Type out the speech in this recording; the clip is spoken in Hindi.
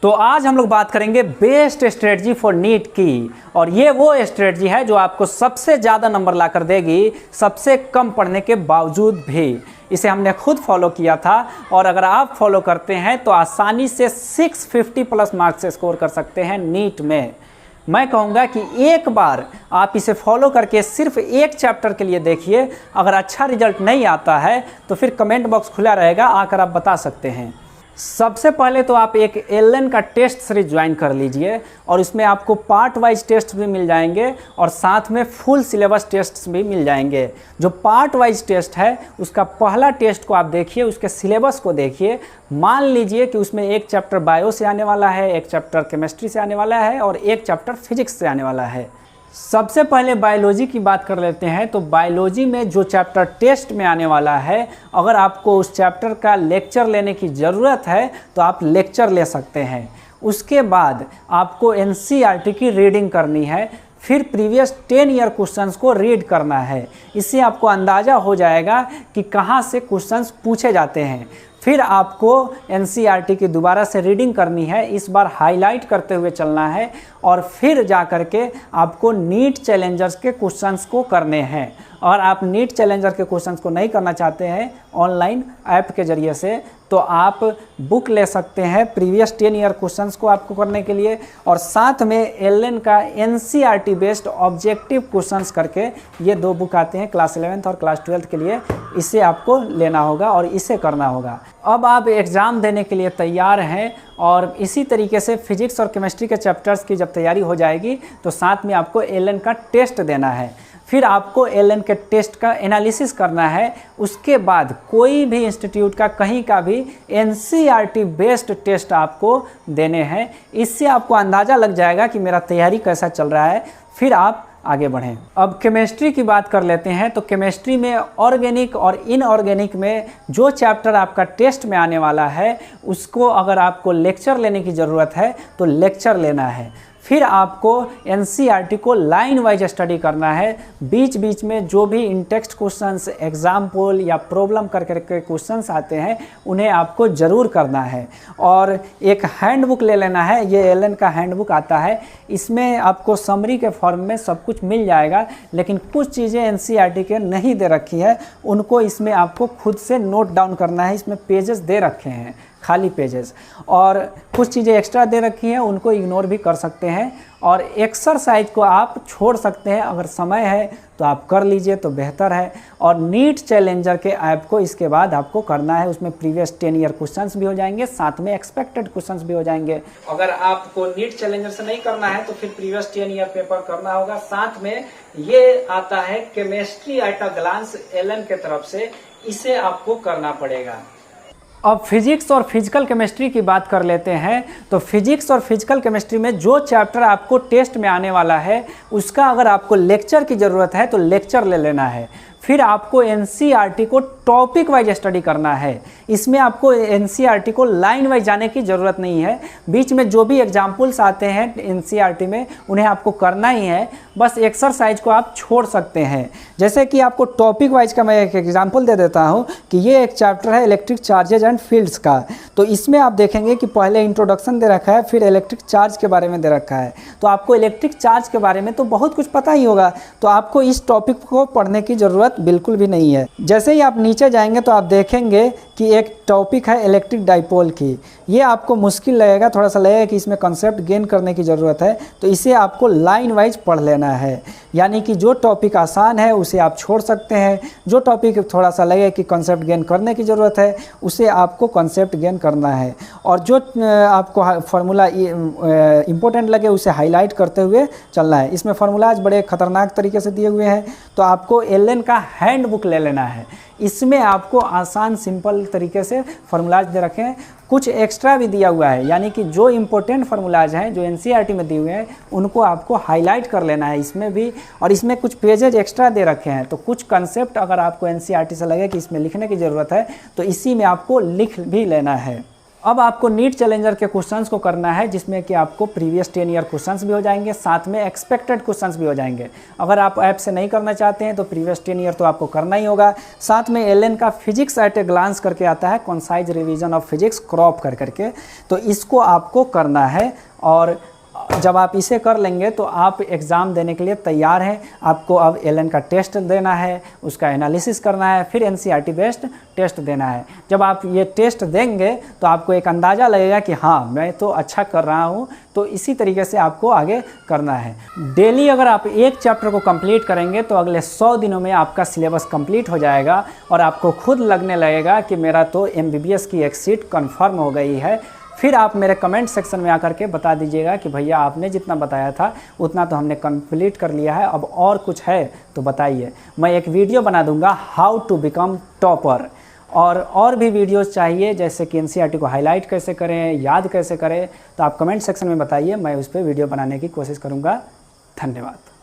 तो आज हम लोग बात करेंगे बेस्ट स्ट्रेटजी फॉर नीट की, और ये वो स्ट्रेटजी है जो आपको सबसे ज़्यादा नंबर लाकर देगी सबसे कम पढ़ने के बावजूद भी। इसे हमने खुद फॉलो किया था और अगर आप फॉलो करते हैं तो आसानी से 650 प्लस मार्क्स स्कोर कर सकते हैं नीट में। मैं कहूँगा कि एक बार आप इसे फॉलो करके सिर्फ एक चैप्टर के लिए देखिए, अगर अच्छा रिजल्ट नहीं आता है तो फिर कमेंट बॉक्स खुला रहेगा, आकर आप बता सकते हैं। सबसे पहले तो आप एक एलएन का टेस्ट सीरीज ज्वाइन कर लीजिए और इसमें आपको पार्ट वाइज टेस्ट भी मिल जाएंगे और साथ में फुल सिलेबस टेस्ट भी मिल जाएंगे। जो पार्ट वाइज टेस्ट है उसका पहला टेस्ट को आप देखिए, उसके सिलेबस को देखिए। मान लीजिए कि उसमें एक चैप्टर बायो से आने वाला है, एक चैप्टर केमिस्ट्री से आने वाला है और एक चैप्टर फिजिक्स से आने वाला है। सबसे पहले बायोलॉजी की बात कर लेते हैं। तो बायोलॉजी में जो चैप्टर टेस्ट में आने वाला है, अगर आपको उस चैप्टर का लेक्चर लेने की ज़रूरत है तो आप लेक्चर ले सकते हैं। उसके बाद आपको एनसीईआरटी की रीडिंग करनी है, फिर प्रीवियस 10 ईयर क्वेश्चंस को रीड करना है। इससे आपको अंदाज़ा हो जाएगा कि कहाँ से क्वेश्चंस पूछे जाते हैं। फिर आपको एनसीईआरटी की दोबारा से रीडिंग करनी है, इस बार हाईलाइट करते हुए चलना है और फिर जा कर के आपको नीट चैलेंजर्स के क्वेश्चंस को करने हैं। और आप नीट चैलेंजर के क्वेश्चंस को नहीं करना चाहते हैं ऑनलाइन ऐप के ज़रिए से, तो आप बुक ले सकते हैं प्रीवियस 10 ईयर क्वेश्चंस को आपको करने के लिए, और साथ में एलएन का एनसीईआरटी बेस्ड ऑब्जेक्टिव क्वेश्चंस करके ये 2 बुक आते हैं क्लास 11th और क्लास 12th के लिए। इसे आपको लेना होगा और इसे करना होगा। अब आप एग्ज़ाम देने के लिए तैयार हैं और इसी तरीके से फिजिक्स और केमिस्ट्री के चैप्टर्स की जब तैयारी हो जाएगी तो साथ में आपको एलएन का टेस्ट देना है। फिर आपको एलएन के टेस्ट का एनालिसिस करना है। उसके बाद कोई भी इंस्टीट्यूट का कहीं का भी एनसीईआरटी बेस्ड टेस्ट आपको देने हैं। इससे आपको अंदाज़ा लग जाएगा कि मेरा तैयारी कैसा चल रहा है, फिर आप आगे बढ़ें। अब केमिस्ट्री की बात कर लेते हैं। तो केमिस्ट्री में ऑर्गेनिक और इनऑर्गेनिक में जो चैप्टर आपका टेस्ट में आने वाला है उसको अगर आपको लेक्चर लेने की ज़रूरत है तो लेक्चर लेना है। फिर आपको एनसीईआरटी को लाइन वाइज स्टडी करना है। बीच बीच में जो भी इन टेक्स्ट क्वेश्चंस, एग्जाम्पल या प्रॉब्लम करके क्वेश्चंस आते हैं उन्हें आपको ज़रूर करना है। और एक हैंडबुक ले लेना है, ये एलएन का हैंडबुक आता है। इसमें आपको समरी के फॉर्म में सब कुछ मिल जाएगा, लेकिन कुछ चीज़ें एनसीईआरटी के नहीं दे रखी है, उनको इसमें आपको खुद से नोट डाउन करना है। इसमें पेजेस दे रखे हैं, खाली पेजेस, और कुछ चीज़ें एक्स्ट्रा दे रखी हैं, उनको इग्नोर भी कर सकते हैं। और एक्सरसाइज को आप छोड़ सकते हैं, अगर समय है तो आप कर लीजिए तो बेहतर है। और नीट चैलेंजर के ऐप को इसके बाद आपको करना है, उसमें प्रीवियस 10 ईयर क्वेश्चंस भी हो जाएंगे, साथ में एक्सपेक्टेड क्वेश्चंस भी हो जाएंगे। अगर आपको नीट चैलेंजर से नहीं करना है तो फिर प्रीवियस 10 ईयर पेपर करना होगा। साथ में ये आता है chemistry at a glance LN के तरफ से, इसे आपको करना पड़ेगा। अब फिजिक्स और फिजिकल केमिस्ट्री की बात कर लेते हैं। तो फिजिक्स और फिजिकल केमिस्ट्री में जो चैप्टर आपको टेस्ट में आने वाला है उसका अगर आपको लेक्चर की ज़रूरत है तो लेक्चर ले लेना है। फिर आपको एनसीईआरटी को टॉपिक वाइज स्टडी करना है। इसमें आपको एनसीईआरटी को लाइन वाइज जाने की ज़रूरत नहीं है। बीच में जो भी एग्जाम्पल्स आते हैं एनसीईआरटी में उन्हें आपको करना ही है, बस एक्सरसाइज को आप छोड़ सकते हैं। जैसे कि आपको टॉपिक वाइज का मैं एक एग्जाम्पल दे देता हूँ कि ये एक चैप्टर है इलेक्ट्रिक चार्जेज एंड फील्ड्स का। तो इसमें आप देखेंगे कि पहले इंट्रोडक्शन दे रखा है, फिर इलेक्ट्रिक चार्ज के बारे में दे रखा है। तो आपको इलेक्ट्रिक चार्ज के बारे में तो बहुत कुछ पता ही होगा, तो आपको इस टॉपिक को पढ़ने की ज़रूरत बिल्कुल भी नहीं है। जैसे ही आप नीचे जाएंगे तो आप देखेंगे कि एक टॉपिक है इलेक्ट्रिक डाइपोल की। ये आपको मुश्किल लगेगा, थोड़ा सा लगेगा कि इसमें कंसेप्ट गेन करने की ज़रूरत है, तो इसे आपको लाइन वाइज पढ़ लेना है। यानी कि जो टॉपिक आसान है उसे आप छोड़ सकते हैं, जो टॉपिक थोड़ा सा लगे कि कंसेप्ट गेन करने की ज़रूरत है उसे आपको कंसेप्ट गेन करना है। और जो आपको फार्मूला इम्पोर्टेंट लगे उसे हाईलाइट करते हुए चलना है। इसमें फार्मूलाज बड़े ख़तरनाक तरीके से दिए हुए हैं, तो आपको एलएन का हैंडबुक ले लेना है। इसमें आपको आसान सिंपल तरीके से फार्मूलाज दे रखे हैं, कुछ एक्स्ट्रा भी दिया हुआ है। यानी कि जो इम्पोर्टेंट फार्मूलाज हैं जो एनसीईआरटी में दिए हुए हैं उनको आपको हाईलाइट कर लेना है इसमें भी। और इसमें कुछ पेजेज एक्स्ट्रा दे रखे हैं, तो कुछ कंसेप्ट अगर आपको एनसीईआरटी से लगे कि इसमें लिखने की ज़रूरत है तो इसी में आपको लिख भी लेना है। अब आपको नीट चैलेंजर के क्वेश्चंस को करना है, जिसमें कि आपको प्रीवियस 10 ईयर क्वेश्चंस भी हो जाएंगे, साथ में एक्सपेक्टेड क्वेश्चंस भी हो जाएंगे। अगर आप ऐप से नहीं करना चाहते हैं तो प्रीवियस 10 ईयर तो आपको करना ही होगा। साथ में एलएन का फिजिक्स एट ए ग्लांस करके आता है, concise revision of physics crop करके, तो इसको आपको करना है। और जब आप इसे कर लेंगे तो आप एग्ज़ाम देने के लिए तैयार हैं। आपको अब एलएन का टेस्ट देना है, उसका एनालिसिस करना है, फिर एनसीईआरटी बेस्ड टेस्ट देना है। जब आप ये टेस्ट देंगे तो आपको एक अंदाज़ा लगेगा कि हाँ मैं तो अच्छा कर रहा हूँ। तो इसी तरीके से आपको आगे करना है। डेली अगर आप एक चैप्टर को कंप्लीट करेंगे तो अगले 100 दिनों में आपका सिलेबस कंप्लीट हो जाएगा और आपको खुद लगने लगेगा कि मेरा तो एमबीबीएस की एक सीट कन्फर्म हो गई है। फिर आप मेरे कमेंट सेक्शन में आकर के बता दीजिएगा कि भैया आपने जितना बताया था उतना तो हमने कंप्लीट कर लिया है, अब और कुछ है तो बताइए। मैं एक वीडियो बना दूंगा हाउ टू बिकम टॉपर, और भी वीडियोस चाहिए जैसे कि एनसीईआरटी को हाईलाइट कैसे करें, याद कैसे करें, तो आप कमेंट सेक्शन में बताइए, मैं उस पर वीडियो बनाने की कोशिश करूँगा। धन्यवाद।